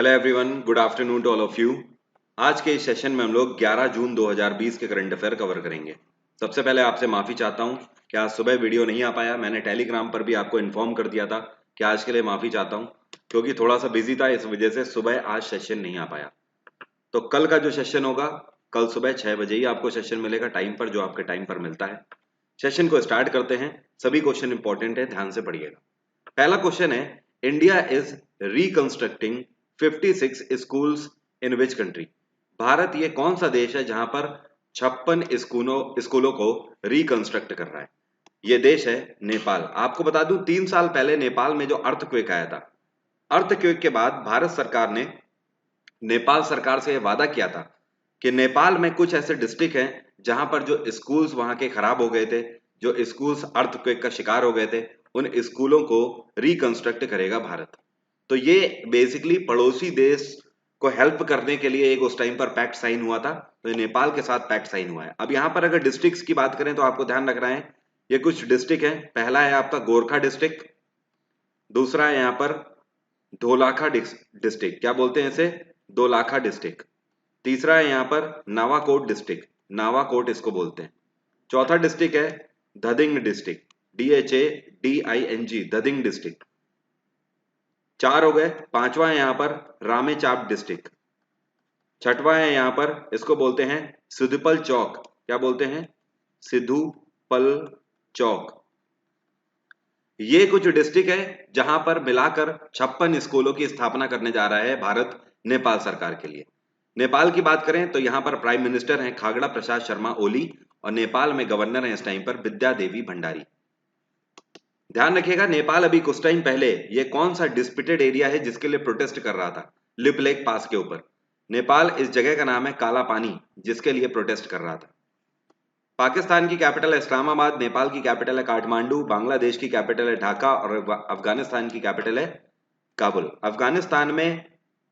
Hello everyone, good afternoon to all of you. आज के इस सेशन में हम लोग 11 जून 2020 के करंट अफेयर कवर करेंगे। सबसे पहले आपसे माफ़ी चाहता हूं कि आज सुबह वीडियो नहीं आ पाया। मैंने टेलीग्राम पर भी आपको इन्फॉर्म कर दिया था कि आज के लिए माफ़ी चाहता हूं, क्योंकि थोड़ा सा बिजी था, इस वजह से सुबह आज सेशन नहीं आ पाया। तो कल का जो सेशन होगा, कल सुबह 6 बजे ही आपको सेशन मिलेगा टाइम पर, जो आपके टाइम पर मिलता है। सेशन को स्टार्ट करते हैं। सभी क्वेश्चन इंपॉर्टेंट है, ध्यान से पढ़िएगा। पहला क्वेश्चन है, India is reconstructing 56 schools in which country. Bharat ये कौन सा देश है जहां पर 56 स्कूलों को रिकंस्ट्रक्ट कर रहा है? ये देश है नेपाल। आपको बता दूं, 3 साल पहले नेपाल में जो अर्थक्वेक आया था, अर्थक्वेक के बाद भारत सरकार ने नेपाल सरकार से यह वादा किया था कि नेपाल में कुछ ऐसे डिस्ट्रिक्ट हैं जहां पर जो स्कूल्स वहां के खराब हो गए थे, जो स्कूल्स अर्थक्वेक का शिकार हो गए थे, उन स्कूलों को रिकंस्ट्रक्ट करेगा भारत। तो ये बेसिकली पड़ोसी देश को हेल्प करने के लिए एक उस टाइम पर पैक्ट साइन हुआ था। तो ये नेपाल के साथ पैक्ट साइन हुआ है। अब यहाँ पर अगर डिस्ट्रिक्ट्स की बात करें तो आपको ध्यान रखना है, ये कुछ डिस्ट्रिक्ट है। पहला है आपका गोरखा डिस्ट्रिक्ट, दूसरा है यहाँ पर धोलाखा डिस्ट्रिक्ट, क्या बोलते हैं इसे, दोलाखा डिस्ट्रिक्ट। तीसरा है यहाँ पर नावाकोट डिस्ट्रिक्ट, नावाकोट इसको बोलते हैं। चौथा डिस्ट्रिक्ट है धदिंग डिस्ट्रिक्ट, DHADING, धदिंग डिस्ट्रिक्ट। 4 हो गए। पांचवा है यहाँ पर रामेचाप डिस्ट्रिक्ट। छठवां है यहाँ पर, इसको बोलते हैं सिद्धुपल चौक, क्या बोलते हैं, सिद्धुपल चौक। ये कुछ डिस्ट्रिक्ट है जहां पर मिलाकर 56 स्कूलों की स्थापना करने जा रहा है भारत नेपाल सरकार के लिए। नेपाल की बात करें तो यहाँ पर प्राइम मिनिस्टर हैं खागड़ा प्रसाद शर्मा ओली, और नेपाल में गवर्नर हैं इस टाइम पर विद्या देवी भंडारी। ध्यान रखिएगा, नेपाल अभी कुछ टाइम पहले ये कौन सा डिस्प्यूटेड एरिया है जिसके लिए प्रोटेस्ट कर रहा था, लिप लेक पास के ऊपर। नेपाल इस जगह का नाम है काला पानी, जिसके लिए प्रोटेस्ट कर रहा था। पाकिस्तान की कैपिटल है इस्लामाबाद, नेपाल की कैपिटल है काठमांडू, बांग्लादेश की कैपिटल है ढाका, और अफगानिस्तान की कैपिटल है काबुल। अफगानिस्तान में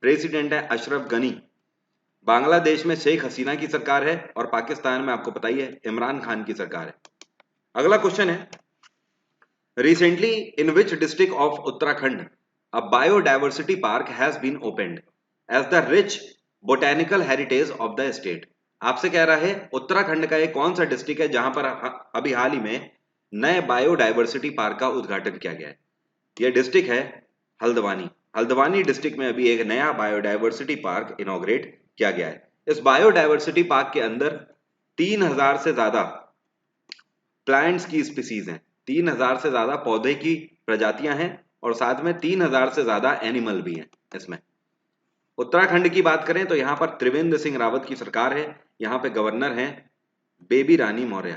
प्रेसिडेंट है अशरफ गनी, बांग्लादेश में शेख हसीना की सरकार है, और पाकिस्तान में आपको पता ही है इमरान खान की सरकार है। अगला क्वेश्चन है, recently in which district of Uttarakhand a biodiversity park has been opened as the rich botanical heritage of the state. आपसे कह रहा है उत्तराखंड का एक कौन सा डिस्ट्रिक्ट है जहां पर अभी हाल ही में नए बायोडाइवर्सिटी पार्क का उद्घाटन किया गया है। यह डिस्ट्रिक्ट है हल्द्वानी। हल्द्वानी डिस्ट्रिक्ट में अभी एक नया बायोडाइवर्सिटी पार्क इनॉग्रेट किया गया है। इस बायोडाइवर्सिटी पार्क के अंदर 3000 से ज्यादा प्लांट्स की स्पीसीज हैं, 3000 से ज्यादा पौधे की प्रजातियां हैं, और साथ में 3000 से ज्यादा एनिमल भी हैं इसमें। उत्तराखंड की बात करें तो यहां पर त्रिवेंद्र सिंह रावत की सरकार है, यहां पे गवर्नर हैं बेबी रानी मौर्य।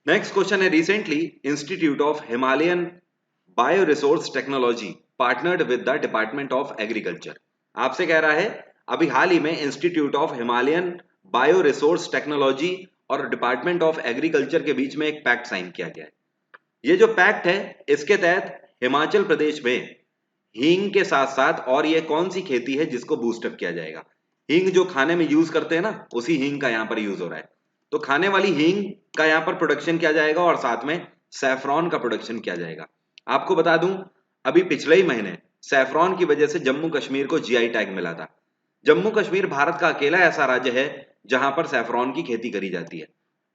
नेक्स्ट क्वेश्चन है, recently institute of Himalayan bio resource technology partnered with the department of agriculture. आपसे कह रहा है अभी हाल ही में institute of Himalayan bio resource technology और डिपार्टमेंट ऑफ एग्रीकल्चर के बीच में एक पैक्ट साइन किया गया है। ये जो पैक्ट है, इसके तहत हिमाचल प्रदेश में हींग के साथ साथ और ये कौन सी खेती है जिसको बूस्टअप किया जाएगा। हींग जो खाने में यूज करते हैं ना, उसी हींग का यहाँ पर यूज हो रहा है। तो खाने वाली हींग का यहाँ पर प्रोडक्शन किया जाएगा, और साथ में सैफरॉन का प्रोडक्शन किया जाएगा। आपको बता दूं, अभी पिछले ही महीने सैफरॉन की वजह से जम्मू कश्मीर को GI टैग मिला था। जम्मू कश्मीर भारत का अकेला ऐसा राज्य है जहां पर सैफरॉन की खेती करी जाती है।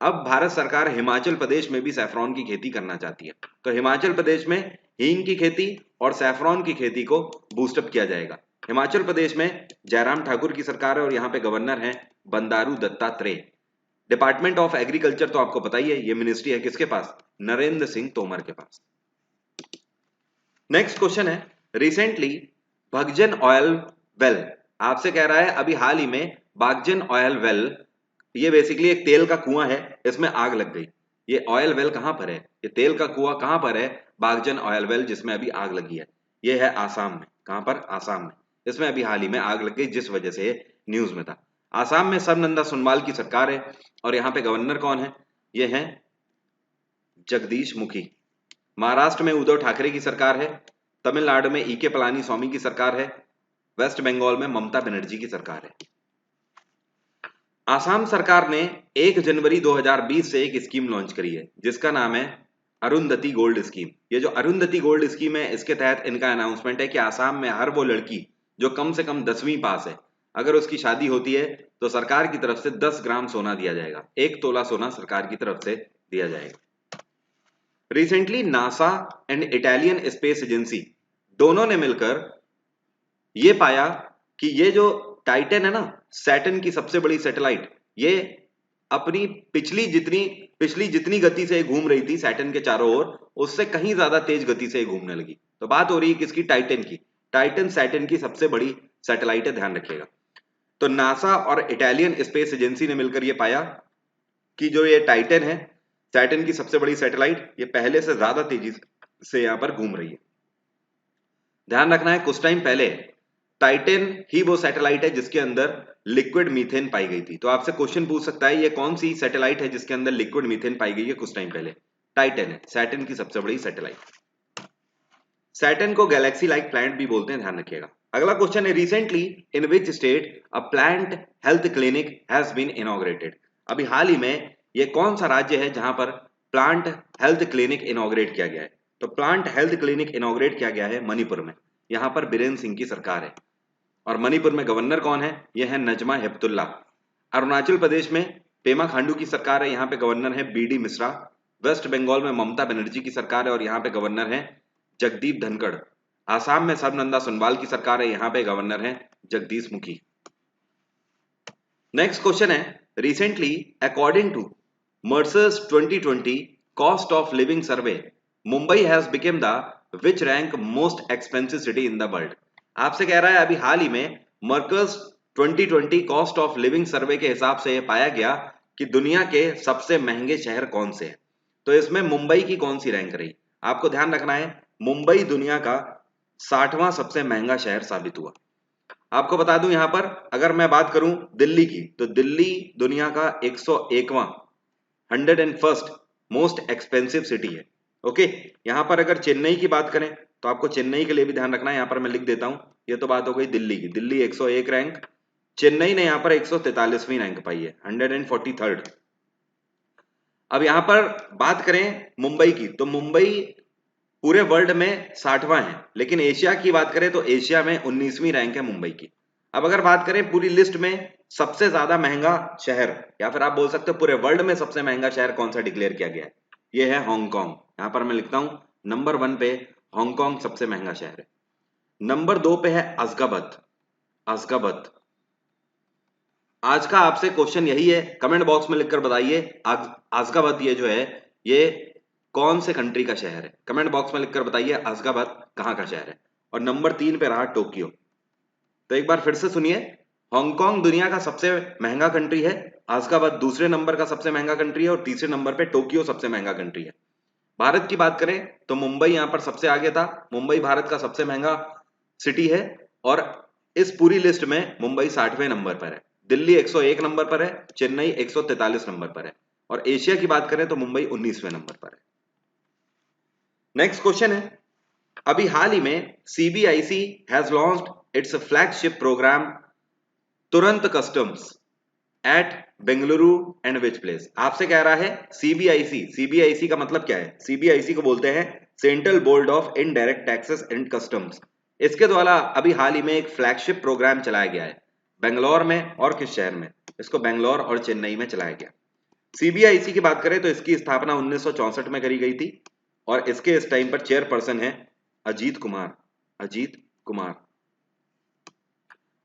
अब भारत सरकार हिमाचल प्रदेश में भी सैफरॉन की खेती करना चाहती है, तो हिमाचल प्रदेश में हींग की खेती और सैफरॉन की खेती को बूस्टअप किया जाएगा। हिमाचल प्रदेश में जयराम ठाकुर की सरकार है, और यहाँ पे गवर्नर हैं Bandaru Dattatreya. Department of agriculture तो आपको पता ही है, ये मिनिस्ट्री है किसके पास, नरेंद्र सिंह तोमर के पास। नेक्स्ट क्वेश्चन है, रिसेंटली भगजन ऑयल वेल, आपसे कह रहा है अभी हाल ही में बागजन ऑयल वेल, ये बेसिकली एक तेल का कुआं है, इसमें आग लग गई। ये ऑयल वेल कहां पर है, ये तेल का कुआं कहां पर है, बागजन ऑयल वेल जिसमें अभी आग लगी है, ये है आसाम में। कहां पर, आसाम में। इसमें अभी हाल ही में आग लग गई, जिस वजह से न्यूज में था। आसाम में सर्बानंद सोनोवाल की सरकार है, और यहाँ पे गवर्नर कौन है, ये है जगदीश मुखी। महाराष्ट्र में उद्धव ठाकरे की सरकार है, तमिलनाडु में EK पलानी स्वामी की सरकार है, वेस्ट बंगाल में ममता बनर्जी की सरकार है। आसाम सरकार ने 1 जनवरी 2020 से एक स्कीम लॉन्च करी है जिसका नाम है अरुंधति गोल्ड स्कीम। ये जो अरुंधति गोल्ड स्कीम है, इसके तहत इनका अनाउंसमेंट है कि आसाम में हर वो लड़की जो कम से कम 10वीं पास है, अगर उसकी शादी होती है तो सरकार की तरफ से 10 ग्राम सोना दिया जाएगा, 1 तोला सोना सरकार की तरफ से दिया जाएगा। Recently NASA and Italian space agency दोनों ने मिलकर ये पाया कि ये जो टाइटन है ना, सैटर्न की सबसे बड़ी सैटेलाइट, ये अपनी पिछली जितनी गति से घूम रही थी सैटर्न के चारों ओर, उससे कहीं ज्यादा तेज गति से घूमने लगी। तो बात हो रही है किसकी? टाइटन की। टाइटन सैटर्न की सबसे बड़ी सैटेलाइट है, ध्यान रखिएगा। तो नासा और इटालियन स्पेस एजेंसी ने मिलकर यह पाया कि जो ये टाइटन है, सैटर्न की सबसे बड़ी सैटेलाइट, ये पहले से ज्यादा तेजी से यहां पर घूम रही है। ध्यान रखना है, कुछ टाइम पहले टाइटन ही वो सैटेलाइट है जिसके अंदर लिक्विड मीथेन पाई गई थी। तो आपसे क्वेश्चन पूछ सकता है ये कौन सी सैटेलाइट है जिसके अंदर लिक्विड मीथेन पाई गई है कुछ टाइम पहले? टाइटन है, सैटर्न की सबसे बड़ी सैटेलाइट। सैटर्न को गैलेक्सी लाइक प्लैनेट भी बोलते हैं, ध्यान रखिएगा। अगला क्वेश्चन है, recently in which state a plant health clinic has been inaugurated. अभी हाल ही में ये कौन सा राज्य है जहां पर प्लांट हेल्थ क्लिनिक इनॉग्रेट किया गया है? तो प्लांट हेल्थ क्लिनिक इनॉग्रेट किया गया है मणिपुर में। यहां पर बीरेन सिंह की सरकार है और मणिपुर में गवर्नर कौन है? यह है नजमा हेपतुल्ला। अरुणाचल प्रदेश में पेमा खांडू की सरकार है, यहाँ पे गवर्नर है बीडी मिश्रा। वेस्ट बंगाल में ममता बनर्जी की सरकार है और यहाँ पे गवर्नर है जगदीप धनखड़। आसाम में सर्बानंद सोनोवाल की सरकार है, यहाँ पे गवर्नर है जगदीश मुखी। नेक्स्ट क्वेश्चन है, recently according to Mercer's 2020 cost of living survey, Mumbai has become the which rank most expensive city in the world. आपसे कह रहा है अभी हाल ही में Mercer's 2020 cost of living survey के हिसाब से पाया गया कि दुनिया के सबसे महंगे शहर कौन से हैं। तो इसमें मुंबई की कौन सी रैंक रही? आपको ध्यान रखना है, मुंबई दुनिया का 60वां सबसे महंगा शहर साबित हुआ। आपको बता दूं यहां पर अगर मैं बात करूं दिल्ली की, तो दिल्ली दुनिया का 101वां 101st मोस्ट एक्सपेंसिव सिटी है। ओके, यहां पर अगर चेन्नई की बात करें तो आपको चेन्नई के लिए भी ध्यान रखना है, यहां पर मैं लिख देता हूं। ये तो बात हो गई दिल्ली की, दिल्ली 101 रैंक, चेन्नई ने यहां पर 143वीं रैंक पाई है, 143rd। अब यहां पर बात करें मुंबई की, तो मुंबई पूरे वर्ल्ड में 60वां है, लेकिन एशिया की बात करें तो एशिया में 19वीं रैंक है मुंबई की। अब अगर बात करें पूरी लिस्ट में सबसे ज्यादा महंगा शहर, या फिर आप बोल सकते हो पूरे वर्ल्ड में सबसे महंगा शहर कौन सा डिक्लेयर किया गया है, ये है हांगकांग। यहां पर मैं लिखता हूं नंबर 1 पे हांगकांग सबसे महंगा शहर है। नंबर 2 पे है अजगाबत। अजगाबत आज का आपसे क्वेश्चन यही है, कमेंट बॉक्स में लिखकर बताइए अजगाबत ये जो है ये कौन से कंट्री का शहर है? कमेंट बॉक्स में लिखकर बताइए अजगाबत कहां का शहर है। और नंबर 3 पे रहा टोक्यो। तो एक बार फिर से सुनिए, हांगकांग दुनिया का सबसे महंगा कंट्री है, अजगाबत दूसरे नंबर का सबसे महंगा कंट्री है और तीसरे नंबर पे टोक्यो सबसे महंगा कंट्री है। भारत की बात करें तो मुंबई यहां पर सबसे आगे था, मुंबई भारत का सबसे महंगा सिटी है और इस पूरी लिस्ट में मुंबई 60वें नंबर पर है, दिल्ली 101 नंबर पर है, चेन्नई 143 नंबर पर है और एशिया की बात करें तो मुंबई 19वें नंबर पर है। नेक्स्ट क्वेश्चन है, अभी हाल ही में CBIC has launched its flagship programme Turant customs at Bengaluru and which place. आपसे कह रहा है सीबीआईसी का मतलब क्या है? सीबीआईसी को बोलते हैं central board of indirect taxes and customs. इसके द्वारा अभी हाल ही में एक फ्लैगशिप प्रोग्राम चलाया गया है बेंगलोर में, और किस शहर में? इसको बेंगलोर और चेन्नई में चलाया गया। सीबीआईसी की बात करें तो इसकी स्थापना 1964 में करी गई थी और इसके इस टाइम पर चेयरपर्सन है अजीत कुमार। अजीत कुमार।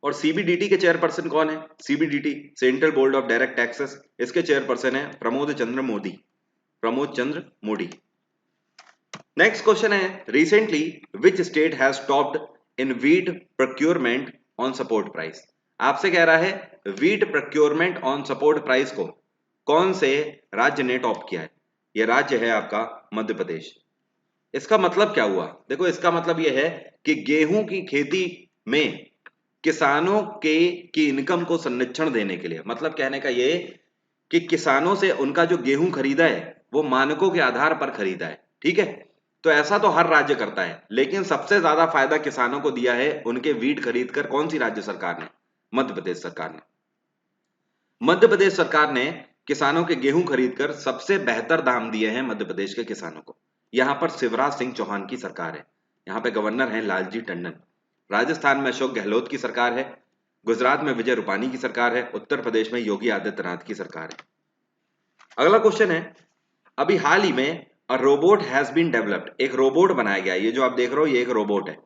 और सीबीडीटी के चेयरपर्सन कौन है? CBDT central board of direct taxes, इसके चेयरपर्सन है प्रमोद चंद्र मोदी। प्रमोद चंद्र मोदी। नेक्स्ट क्वेश्चन है, recently which state has topped in wheat procurement on support price. आपसे कह रहा है wheat procurement on support price को कौन से राज्य ने टॉप किया है? यह राज्य है आपका मध्य प्रदेश। इसका मतलब क्या हुआ? देखो इसका मतलब यह है कि गेहूं की खेती में किसानों की इनकम को संरक्षण देने के लिए, मतलब कहने का ये कि किसानों से उनका जो गेहूं खरीदा है वो मानकों के आधार पर खरीदा है, ठीक है। तो ऐसा तो हर राज्य करता है, लेकिन सबसे ज्यादा फायदा किसानों को दिया है उनके वीट खरीदकर कौन सी राज्य सरकार ने? मध्य प्रदेश सरकार ने। मध्य प्रदेश सरकार ने किसानों के गेहूं खरीदकर सबसे बेहतर दाम दिए हैं मध्य प्रदेश के किसानों को। यहाँ पर शिवराज सिंह चौहान की सरकार है। यहाँ पे गवर्नर है लालजी टंडन। राजस्थान में अशोक गहलोत की सरकार है। गुजरात में विजय रूपानी की सरकार है। उत्तर प्रदेश में योगी आदित्यनाथ की सरकार है। अगला क्वेश्चन है, अभी हाल ही में a robot has been developed, एक रोबोट बनाया गया है। ये जो आप देख रहे हो ये एक रोबोट है।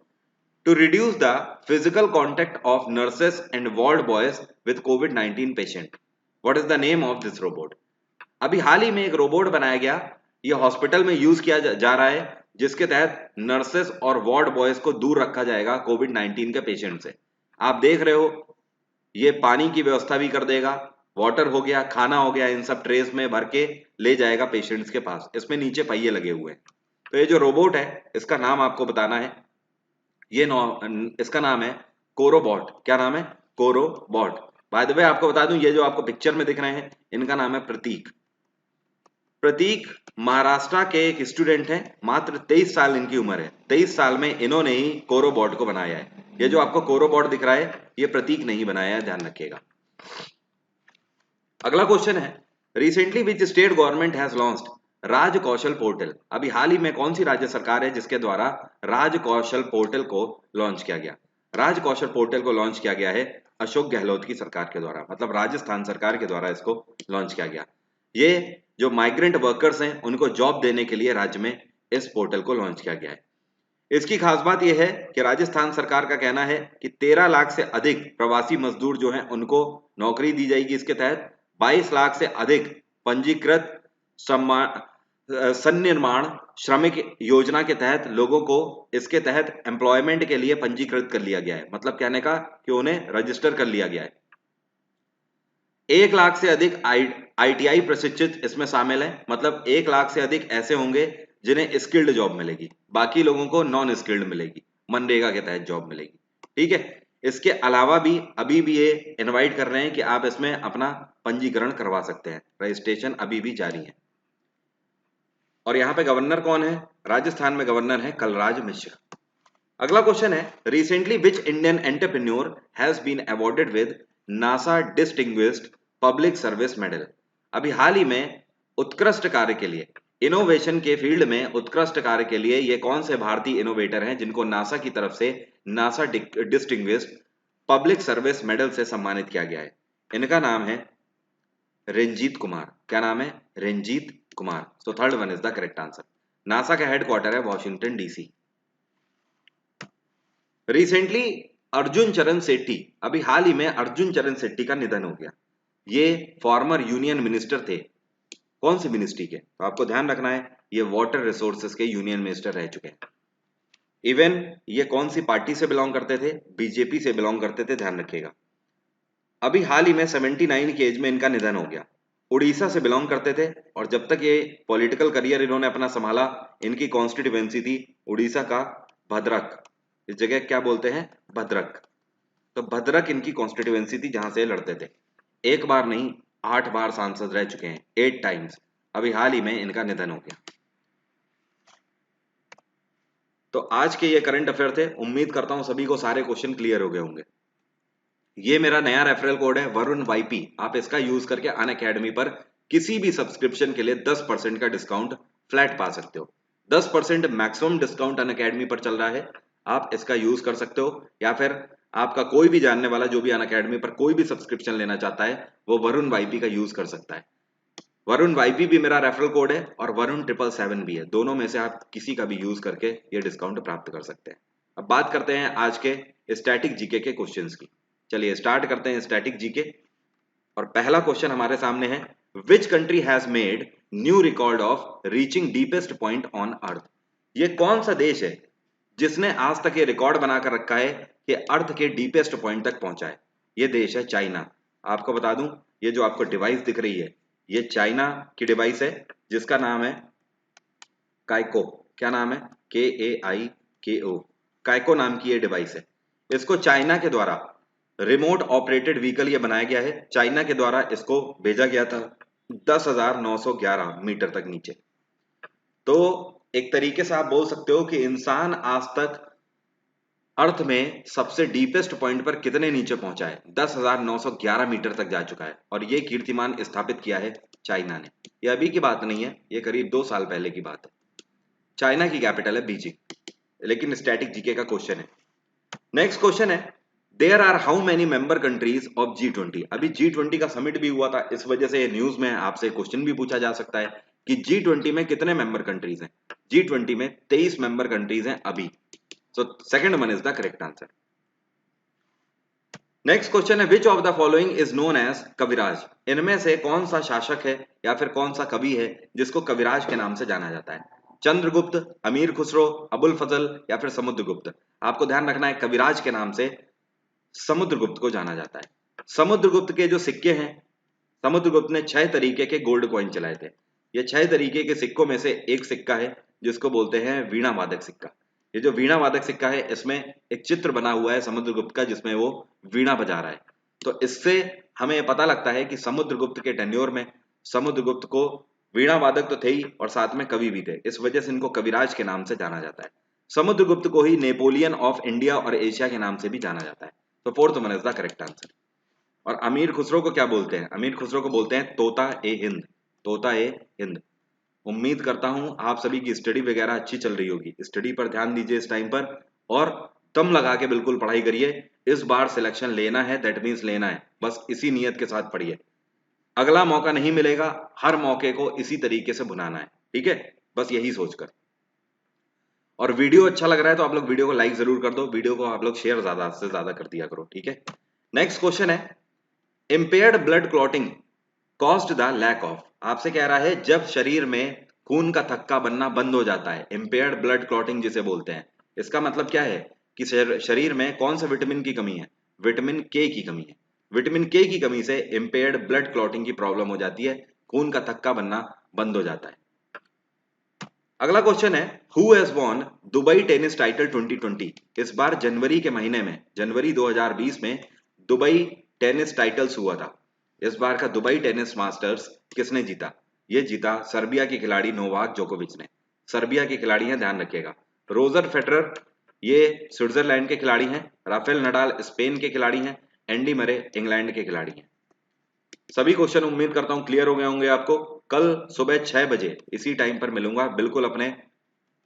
To reduce the physical contact of nurses and ward boys with कोविड-19 patient, what is the name of this robot? अभी हाल ही में एक रोबोट बनाया गया, ये हॉस्पिटल में यूज किया जा रहा है, जिसके तहत नर्सेस और वार्ड बॉयज को दूर रखा जाएगा कोविड-19 के पेशेंट से। आप देख रहे हो ये पानी की व्यवस्था भी कर देगा, वाटर हो गया, खाना हो गया, इन सब ट्रेस में भर के ले जाएगा पेशेंट्स के पास। इसमें नीचे पहिए लगे हुए हैं। तो ये जो रोबोट है इसका नाम आपको बताना है। इसका नाम है कोरोबॉट। क्या नाम है? कोरोबॉट। बाय द वे आपको बता दूं, ये जो आपको पिक्चर में दिख रहे हैं इनका नाम है प्रतीक। प्रतीक महाराष्ट्र के एक स्टूडेंट हैं, मात्र 23 साल इनकी उम्र है। 23 साल में इन्होंने ही कोरोबॉट को बनाया है। ये जो आपको कोरोबॉट दिख रहा है ये प्रतीक नहीं बनाया है, ध्यान रखिएगा। अगला क्वेश्चन है, recently which state government has launched Raj Kaushal portal? अभी हाल ही में कौन सी राज्य सरकार है जिसके द्वारा राज कौशल पोर्टल को लॉन्च किया गया? राज कौशल पोर्टल को लॉन्च किया गया है अशोक गहलोत की सरकार के द्वारा, मतलब राजस्थान सरकार के द्वारा इसको लॉन्च किया गया। ये जो माइग्रेंट वर्कर्स हैं उनको जॉब देने के लिए राज्य में इस पोर्टल को लॉन्च किया गया है। इसकी खास बात यह है कि राजस्थान सरकार का कहना है कि 13 लाख से अधिक प्रवासी मजदूर जो हैं उनको नौकरी दी जाएगी। इसके तहत 22 लाख से अधिक पंजीकृत सन्निर्माण श्रमिक योजना के तहत लोगों को इसके तहत एम्प्लॉयमेंट के लिए पंजीकृत कर लिया गया है। मतलब कहने का कि उन्हें रजिस्टर कर लिया गया है। 1 लाख से अधिक आईटीआई प्रशिक्षित इसमें शामिल है। मतलब 1 लाख से अधिक ऐसे होंगे जिन्हें स्किल्ड जॉब मिलेगी, बाकी लोगों को नॉन स्किल्ड मिलेगी, मनरेगा के तहत जॉब मिलेगी। ठीक है। इसके अलावा भी अभी भी ये इनवाइट कर रहे हैं कि आप इसमें अपना पंजीकरण करवा सकते हैं। रजिस्ट्रेशन अभी भी जारी है। और यहाँ पे गवर्नर कौन है? राजस्थान में गवर्नर है कलराज मिश्र। अगला क्वेश्चन है, recently which Indian entrepreneur has been awarded with NASA distinguished public service medal? अभी हाल ही में उत्कृष्ट कार्य के लिए, इनोवेशन के फील्ड में उत्कृष्ट कार्य के लिए ये कौन से भारतीय इनोवेटर हैं जिनको नासा की तरफ से NASA distinguished public service medal से सम्मानित किया गया है? इनका नाम है रंजीत कुमार। क्या नाम है? Ranjit Kumar. So third one is the correct answer. NASA का हेडक्वार्टर है Washington DC. Recently Arjun Charan Sethi, अभी हाल ही में अर्जुन चरण सेठी का निधन हो गया। ये फॉर्मर यूनियन मिनिस्टर थे। कौन सी मिनिस्ट्री के? तो आपको ध्यान रखना है ये वाटर रिसोर्सेज के यूनियन मिनिस्टर रह चुके हैं। इवन ये कौन सी पार्टी से बिलोंग करते थे? बीजेपी से बिलोंग करते थे, ध्यान रखिएगा। अभी हाल ही में 79 की एज में इनका निधन हो गया। उड़ीसा से बिलोंग करते थे और जब तक ये पॉलिटिकल करियर इन्होंने अपना संभाला, इनकी कॉन्स्टिट्यूएंसी थी उड़ीसा का भद्रक। इस जगह क्या बोलते हैं? भद्रक। तो भद्रक इनकी कॉन्स्टिट्यूएंसी थी जहां से ये लड़ते थे। एक बार नहीं 8 बार सांसद रह चुके हैं, 8 टाइम्स। अभी हाल ही में इनका निधन हो गया। तो आज के ये करंट अफेयर थे। उम्मीद करता हूं सभी को सारे क्वेश्चन क्लियर हो गए होंगे। ये मेरा नया रेफरल कोड है वरुण वाईपी। आप इसका यूज करके अनअकैडमी पर किसी भी सब्सक्रिप्शन के लिए 10% का डिस्काउंट फ्लैट पा सकते हो। 10% मैक्सिमम डिस्काउंट अनअकैडमी पर चल रहा है, आप इसका यूज कर सकते हो। या फिर आपका कोई भी जानने वाला जो भी अनअकैडमी पर कोई भी सब्सक्रिप्शन लेना चाहता है वो वरुण वाईपी का यूज कर सकता है। वरुण वाईपी भी मेरा रेफरल कोड है और वरुण 777 भी है। दोनों में से आप किसी का भी यूज करके ये डिस्काउंट प्राप्त कर सकते हैं। अब बात करते हैं आज के स्टैटिक जीके के क्वेश्चंस की। चलिए स्टार्ट करते हैं स्टैटिक जीके। और पहला क्वेश्चन हमारे सामने है, which country has made new record of reaching deepest point on earth? ये कौन सा देश है जिसने आज तक ये रिकॉर्ड बनाकर रखा है कि अर्थ के डीपेस्ट पॉइंट तक पहुंचा है? ये देश है चाइना। आपको बता दूं, ये जो आपको डिवाइस दिख रही है ये चाइना की डिवाइस है जिसका नाम है काइको। क्या नाम है? KAIKO। काइको नाम की ये डिवाइस है। इसको चाइना के द्वारा रिमोट ऑपरेटेड व्हीकल ये बनाया गया है। चाइना के द्वारा इसको भेजा गया था 10,911 मीटर तक नीचे। तो एक तरीके से आप बोल सकते हो कि इंसान आज तक अर्थ में सबसे डीपेस्ट पॉइंट पर कितने नीचे पहुंचा है? 10,911 मीटर तक जा चुका है और ये कीर्तिमान स्थापित किया है चाइना ने। ये अभी की बात नहीं है, ये करीब 2 साल पहले की बात है। चाइना की कैपिटल है बीजिंग, लेकिन स्टैटिक जीके का क्वेश्चन है। नेक्स्ट क्वेश्चन है, there are how many member countries of G20। अभी G20 का समिट भी हुआ था, इस वजह से न्यूज में आपसे क्वेश्चन भी पूछा जा सकता है कि G20 में कितने मेंबर कंट्रीज हैं। G20 में 23 मेंबर कंट्रीज हैं अभी। So second one is the correct answer. Next question है, which of the following is known as Kaviraj. इनमें से कौन सा शासक है या फिर कौन सा कवि है जिसको कविराज के नाम से जाना जाता है? चंद्रगुप्त, अमीर खुसरो, अबुल फजल या फिर समुद्रगुप्त। आपको ध्यान रखना है कविराज के नाम से समुद्रगुप्त को जाना जाता है। समुद्रगुप्त के जो सिक्के हैं, समुद्रगुप्त ने 6 तरीके के गोल्ड कॉइन चलाए थे। ये 6 तरीके के सिक्कों में से एक सिक्का है जिसको बोलते हैं वीणा वादक सिक्का। ये जो वीणा वादक सिक्का है, इसमें एक चित्र बना हुआ है समुद्रगुप्त का जिसमें वो वीणा बजा रहा है। तो इससे हमें पता लगता है कि समुद्रगुप्त के टेन्योर में समुद्रगुप्त को वीणा वादक तो थे ही और साथ में कवि भी थे, इस वजह से इनको कविराज के नाम से जाना जाता है। समुद्रगुप्त को ही नेपोलियन ऑफ इंडिया और एशिया के नाम से भी जाना जाता है। तो fourth one is the correct answer. और अमीर खुसरो को क्या बोलते हैं? अमीर खुसरो को बोलते हैं तोता ए हिंद, तोता ए हिंद। उम्मीद करता हूं आप सभी की स्टडी वगैरह अच्छी चल रही होगी। स्टडी पर ध्यान दीजिए इस टाइम पर और दम लगा के बिल्कुल पढ़ाई करिए। इस बार सिलेक्शन लेना है, दैट मीन्स लेना है, बस इसी नियत के साथ पढ़िए। अगला मौका नहीं मिलेगा, हर मौके को इसी तरीके से भुनाना है, ठीक है? बस यही सोचकर। और वीडियो अच्छा लग रहा है तो आप लोग वीडियो को लाइक जरूर कर दो, वीडियो को आप लोग शेयर ज्यादा से ज्यादा कर दिया करो, ठीक है? नेक्स्ट क्वेश्चन है, impaired blood clotting caused the lack of. आपसे कह रहा है जब शरीर में खून का थक्का बनना बंद हो जाता है, इम्पेयर्ड ब्लड क्लॉटिंग जिसे बोलते हैं, इसका मतलब क्या है कि शरीर में कौन सा विटामिन की कमी है? विटामिन के की कमी है। विटामिन के की कमी से इम्पेयर्ड ब्लड क्लॉटिंग की प्रॉब्लम हो जाती है, खून का थक्का बनना बंद हो जाता है। अगला क्वेश्चन है, who has won Dubai tennis title 2020। इस बार जनवरी के महीने में, जनवरी 2020 में दुबई टेनिस टाइटल्स हुआ था। इस बार का दुबई टेनिस मास्टर्स किसने जीता? ये जीता सर्बिया के खिलाड़ी नोवाक जोकोविच ने। सर्बिया के खिलाड़ी हैं, ध्यान रखिएगा। रोजर फेडरर ये स्विट्जरलैंड के खिलाड़ी हैं, राफेल नडाल स्पेन के खिलाड़ी हैं, एंडी मरे इंग्लैंड के खिलाड़ी हैं। सभी क्वेश्चन उम्मीद करता हूं क्लियर हो गए होंगे आपको। कल सुबह 6 बजे इसी टाइम पर मिलूंगा, बिल्कुल अपने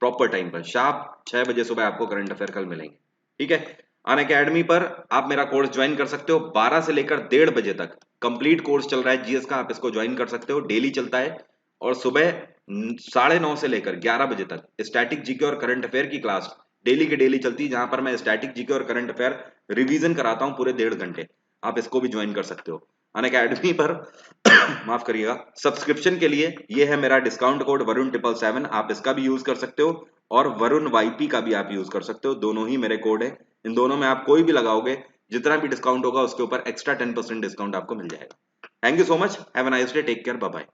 प्रॉपर टाइम पर, शार्प 6 बजे सुबह आपको करंट अफेयर कल मिलेंगे, ठीक है? अन अकेडमी पर आप मेरा कोर्स ज्वाइन कर सकते हो, 12 से लेकर 1:30 बजे तक कंप्लीट कोर्स चल रहा है जीएस का, आप इसको ज्वाइन कर सकते हो, डेली चलता है। और सुबह 9:30 से लेकर 11 बजे तक स्टैटिक जीके और करंट अफेयर की क्लास डेली की डेली चलती है, जहां पर मैं स्टैटिक जीके और करंट अफेयर रिवीजन कराता हूं पूरे 1.5 घंटे। आप इसको भी ज्वाइन कर सकते हो अन अकेडमी पर। माफ करिएगा, सब्सक्रिप्शन के लिए ये है मेरा डिस्काउंट कोड वरुण 777, आप इसका भी यूज कर सकते हो और वरुण वाईपी का भी आप यूज कर सकते हो, दोनों ही मेरे कोड है। इन दोनों में आप कोई भी लगाओगे, जितना भी डिस्काउंट होगा उसके ऊपर एक्स्ट्रा 10% डिस्काउंट आपको मिल जाएगा। Thank you so much, have a nice day, take care, bye bye.